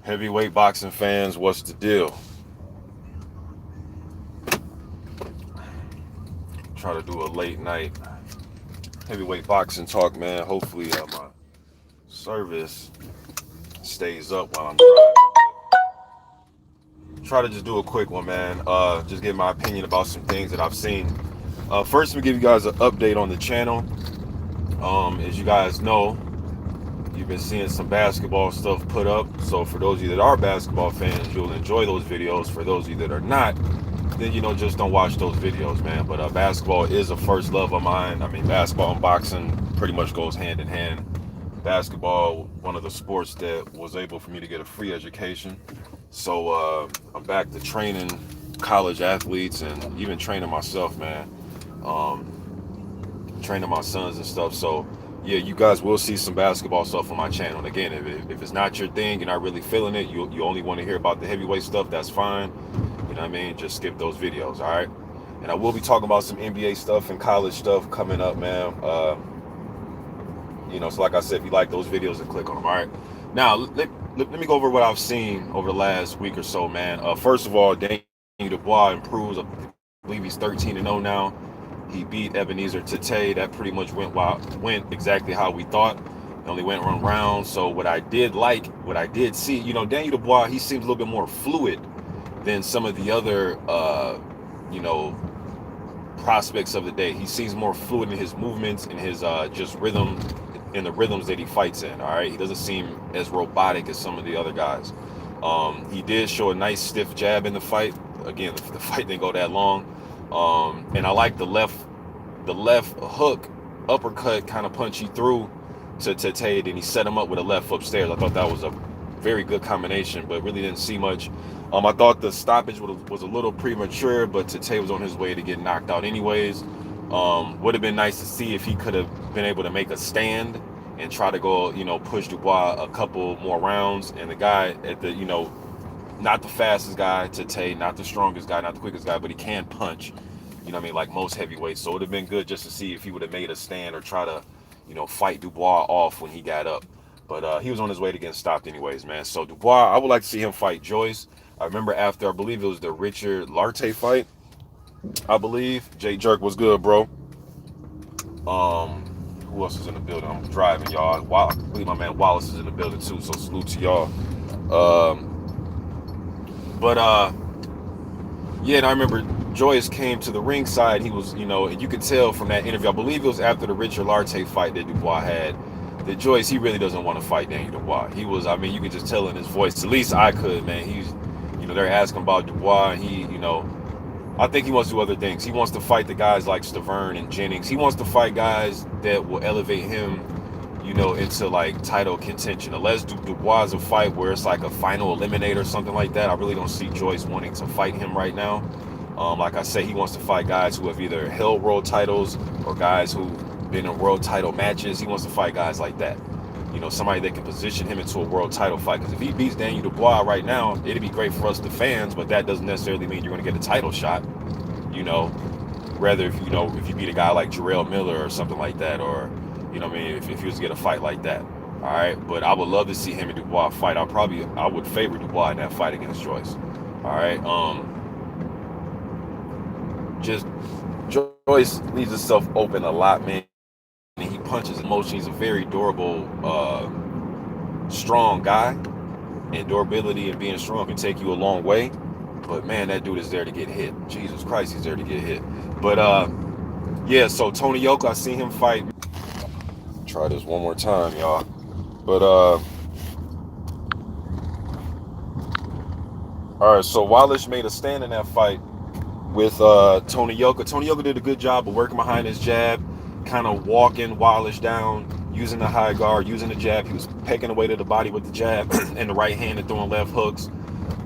Heavyweight boxing fans, what's the deal? Try to do a late night heavyweight boxing talk, man. Hopefully, my service stays up while I'm driving. Try to just do a quick one, man. Just give my opinion about some things that I've seen. First, let me give you guys an update on the channel. As you guys know, you've been seeing some basketball stuff put up. So for those of you that are basketball fans, you'll enjoy those videos. For those of you that are not, then just don't watch those videos, man. But basketball is a first love of mine. I mean, basketball and boxing pretty much goes hand in hand. Basketball, one of the sports that was able for me to get a free education. So I'm back to training college athletes and even training myself, man. Training my sons and stuff. So yeah, you guys will see some basketball stuff on my channel. And again, if it's not your thing, you're not really feeling it, you only want to hear about the heavyweight stuff, that's fine. You know what I mean? Just skip those videos, all right? And I will be talking about some NBA stuff and college stuff coming up, man. So like I said, if you like those videos, then click on them, all right? Now, let me go over what I've seen over the last week or so, man. First of all, Daniel Dubois improves. I believe he's 13-0 now. He beat Ebenezer Tate. That pretty much went exactly how we thought. It only went 1 round. So what I did see, Daniel Dubois, he seems a little bit more fluid than some of the other, prospects of the day. He seems more fluid in his movements and his just rhythm, in the rhythms that he fights in. All right, he doesn't seem as robotic as some of the other guys. He did show a nice stiff jab in the fight. Again, the fight didn't go that long. And I like the left hook uppercut kind of punch he threw to Tate, and he set him up with a left upstairs. I thought that was a very good combination, but really didn't see much. I thought the stoppage was a little premature, but Tate was on his way to get knocked out anyways. Would have been nice to see if he could have been able to make a stand and try to go, push Dubois a couple more rounds. And the guy at the, not the fastest guy to Tate, not the strongest guy, not the quickest guy, but he can punch, like most heavyweights. So it would have been good just to see if he would have made a stand or try to, fight Dubois off when he got up. But he was on his way to getting stopped anyways, man. So Dubois, I would like to see him fight Joyce. I remember after, I believe it was the Richard Lartey fight, I believe. Jay Jerk was good, bro. Who else is in the building? I'm driving, y'all. I believe my man Wallace is in the building too, so salute to y'all. But yeah, and I remember Joyce came to the ringside. He was, and you could tell from that interview, I believe it was after the Richard Lartey fight that Dubois had, that Joyce, he really doesn't want to fight Daniel Dubois. He was, you could just tell in his voice, at least I could, man. He's, they're asking about Dubois, and he, I think he wants to do other things. He wants to fight the guys like Stavern and Jennings. He wants to fight guys that will elevate him, into like title contention. Unless Dubois is a fight where it's like a final eliminator or something like that, I really don't see Joyce wanting to fight him right now. Like I said, he wants to fight guys who have either held world titles or guys who've been in world title matches. He wants to fight guys like that. Somebody that can position him into a world title fight. Because if he beats Daniel Dubois right now, it'd be great for us, the fans, but that doesn't necessarily mean you're going to get a title shot. Rather, if you beat a guy like Jarrell Miller or something like that, or, if he was to get a fight like that. All right. But I would love to see him and Dubois fight. I would favor Dubois in that fight against Joyce. All right. Just Joyce leaves himself open a lot, man. And he punches emotion. He's a very durable, strong guy. And durability and being strong can take you a long way. But man, that dude is there to get hit. Jesus Christ, he's there to get hit. But yeah, so Tony Yoka, I seen him fight. Try this one more time, y'all. But all right, so Wallace made a stand in that fight with Tony Yoka. Tony Yoka did a good job of working behind his jab, kind of walking Wallace down, using the high guard, using the jab. He was pecking away to the body with the jab and the right hand and throwing left hooks.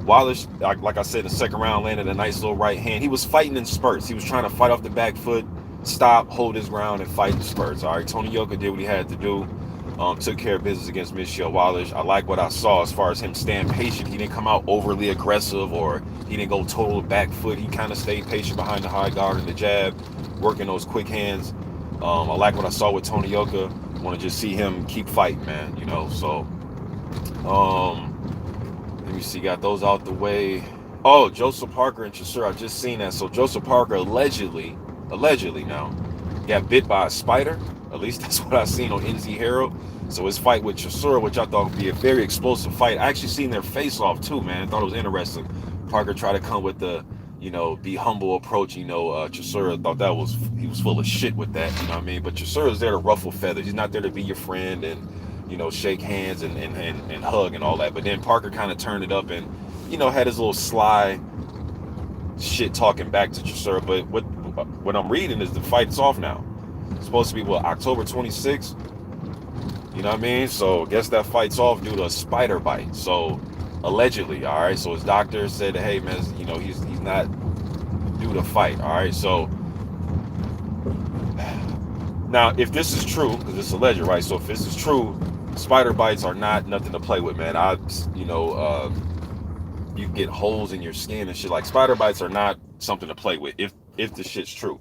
Wallace, like I said, the second round landed a nice little right hand. He was fighting in spurts. He was trying to fight off the back foot, stop, hold his ground, and fight in spurts. All right, Tony Yoka did what he had to do. Took care of business against Michelle Wallace. I like what I saw as far as him staying patient. He didn't come out overly aggressive, or he didn't go total back foot. He kind of stayed patient behind the high guard and the jab, working those quick hands. I like what I saw with Tony Yoka. Want to just see him keep fighting, man. You know, so let me see. Got those out the way. Oh, Joseph Parker and Chisora. I just seen that. So Joseph Parker allegedly now, got bit by a spider. At least that's what I seen on NZ Herald. So his fight with Chisora, which I thought would be a very explosive fight. I actually seen their face off too, man. I thought it was interesting. Parker tried to come with the, be humble approach. Chisora thought he was full of shit with that. You know what I mean? But Chisora's there to ruffle feathers. He's not there to be your friend and, shake hands and hug and all that. But then Parker kind of turned it up and, had his little sly shit talking back to Chisora. But what I'm reading is the fight's off now. It's supposed to be October 26th. You know what I mean? So I guess that fight's off due to a spider bite. So allegedly, all right. So his doctor said, hey man, he's not due to fight. All right. So now if this is true, because it's alleged, right? So if this is true, spider bites are not nothing to play with, man. You get holes in your skin and shit. Like spider bites are not something to play with if the shit's true.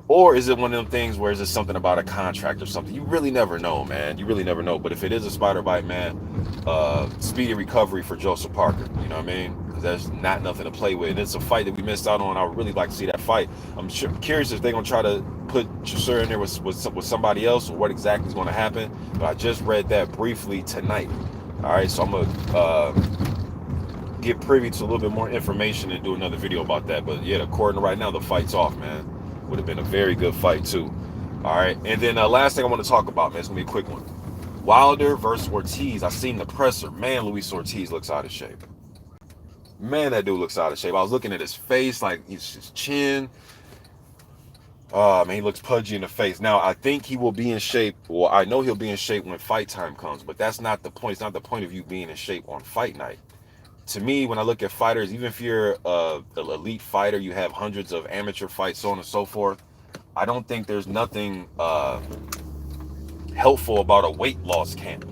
Or is it one of them things where is it something about a contract or something? You really never know, man. You really never know. But if it is a spider bite, man, speedy recovery for Joseph Parker. You know what I mean? Because there's not nothing to play with. And it's a fight that we missed out on. I would really like to see that fight. I'm curious if they're going to try to put Chisora in there with somebody else or what exactly is going to happen. But I just read that briefly tonight. All right, so I'm going to get privy to a little bit more information and do another video about that. But yeah, according to right now, the fight's off, man. Would have been a very good fight too. All right, and then last thing I want to talk about, man, it's gonna be a quick one. Wilder versus Ortiz. I seen the presser. Man, Luis Ortiz looks out of shape. Man, that dude looks out of shape. I was looking at his face, like his chin. Man, he looks pudgy in the face. Now, I think he will be in shape. Well, I know he'll be in shape when fight time comes, but that's not the point. It's not the point of you being in shape on fight night. To me, when I look at fighters, even if you're an elite fighter, you have hundreds of amateur fights, so on and so forth. I don't think there's nothing helpful about a weight loss camp.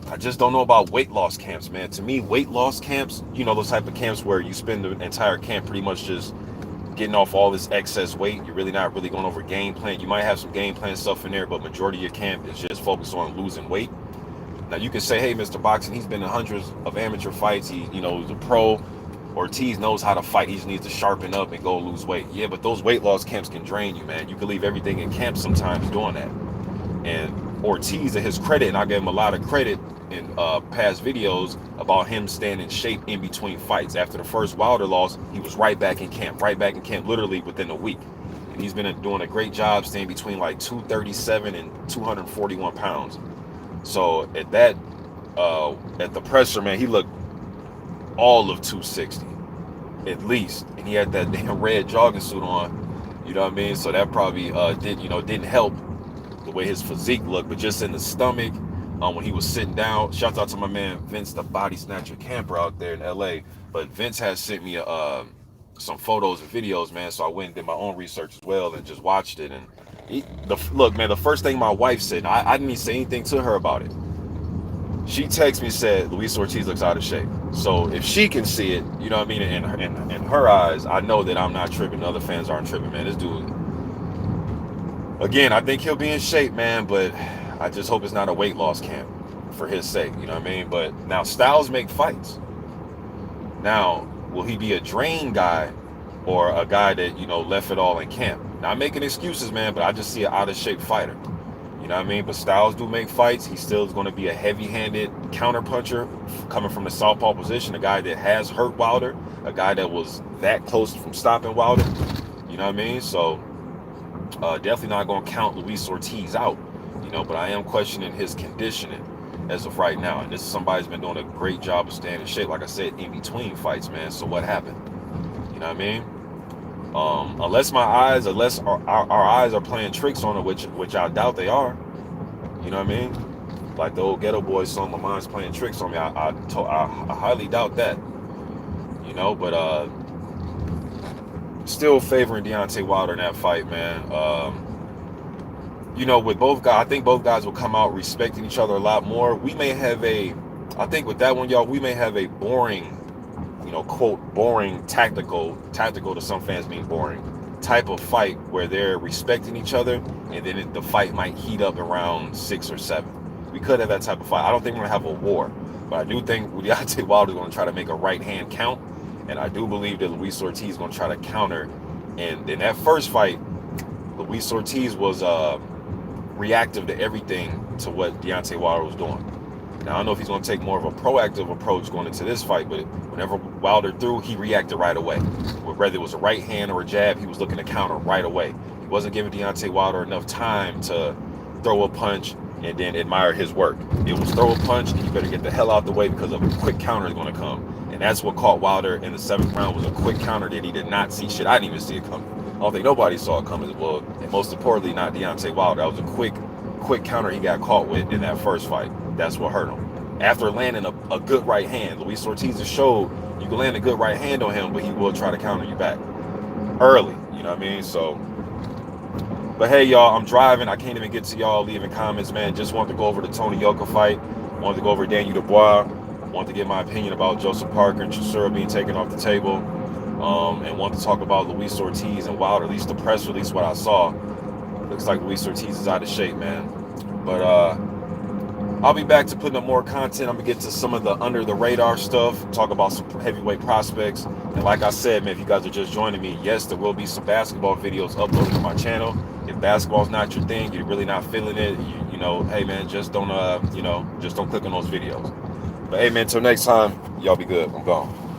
I just don't know about weight loss camps, man. To me, weight loss camps, those type of camps where you spend the entire camp pretty much just getting off all this excess weight. You're really not really going over game plan. You might have some game plan stuff in there, but majority of your camp is just focused on losing weight. Now you can say, hey, Mr. Boxing, he's been in hundreds of amateur fights. He's a pro. Ortiz knows how to fight. He just needs to sharpen up and go lose weight. Yeah, but those weight loss camps can drain you, man. You can leave everything in camp sometimes doing that. And Ortiz, to his credit, and I gave him a lot of credit in past videos about him staying in shape in between fights. After the first Wilder loss, he was right back in camp, literally within a week. And he's been doing a great job staying between like 237 and 241 pounds. So at the presser, man, he looked all of 260 at least, and he had that damn red jogging suit on. You know what I mean? So that probably didn't help the way his physique looked. But just in the stomach, when he was sitting down. Shout out to my man Vince, the body snatcher camper out there in LA. But Vince has sent me some photos and videos, man. So I went and did my own research as well and just watched it. And look, man, the first thing my wife said, I didn't even say anything to her about it. She texted me and said, Luis Ortiz looks out of shape. So if she can see it, you know what I mean, in her eyes, I know that I'm not tripping. Other fans aren't tripping, man. This dude, again, I think he'll be in shape, man, but I just hope it's not a weight loss camp for his sake, you know what I mean? But now styles make fights. Now, will he be a drain guy or a guy that, left it all in camp? Not making excuses, man, but I just see an out of shape fighter. You know what I mean? But styles do make fights. He still is going to be a heavy-handed counter puncher coming from the southpaw position, a guy that has hurt Wilder, a guy that was that close from stopping Wilder. You know what I mean? So definitely not going to count Luis Ortiz out, but I am questioning his conditioning as of right now. And this is somebody who's been doing a great job of staying in shape, like I said, in between fights, man. So what happened? You know what I mean? Unless our eyes are playing tricks on it, which I doubt they are. You know what I mean? Like the old Ghetto Boys song, "My Mind's Playing Tricks on Me." I highly doubt that. But still favoring Deontay Wilder in that fight, man. With both guys, I think both guys will come out respecting each other a lot more. I think with that one, y'all, we may have a boring, quote, boring tactical to some fans mean boring. type of fight where they're respecting each other, and then the fight might heat up around 6 or 7. We could have that type of fight. I don't think we're gonna have a war, but I do think Deontay Wilder is gonna try to make a right hand count, and I do believe that Luis Ortiz is gonna try to counter. And in that first fight, Luis Ortiz was reactive to everything to what Deontay Wilder was doing. Now, I don't know if he's going to take more of a proactive approach going into this fight, but whenever Wilder threw, he reacted right away. Whether it was a right hand or a jab, he was looking to counter right away. He wasn't giving Deontay Wilder enough time to throw a punch and then admire his work. It was throw a punch, and you better get the hell out the way because a quick counter is going to come. And that's what caught Wilder in the 7th round, was a quick counter that he did not see. Shit, I didn't even see it coming. I don't think nobody saw it coming as well. And most importantly, not Deontay Wilder. That was a quick counter he got caught with in that first fight. That's what hurt him. After landing a good right hand, Luis Ortiz has showed you can land a good right hand on him, but he will try to counter you back early. You know what I mean? So, but hey, y'all, I'm driving. I can't even get to y'all leaving comments, man. Just wanted to go over the Tony Yoka fight. Wanted to go over Daniel Dubois. Wanted to get my opinion about Joseph Parker and Chisora being taken off the table. And wanted to talk about Luis Ortiz and Wilder. At least the press release, what I saw. Looks like Luis Ortiz is out of shape, man. But I'll be back to putting up more content. I'm going to get to some of the under the radar stuff, talk about some heavyweight prospects. And like I said, man, if you guys are just joining me, yes, there will be some basketball videos uploaded to my channel. If basketball's not your thing, you're really not feeling it, you know, hey, man, just don't, just don't click on those videos. But hey, man, until next time, y'all be good. I'm gone.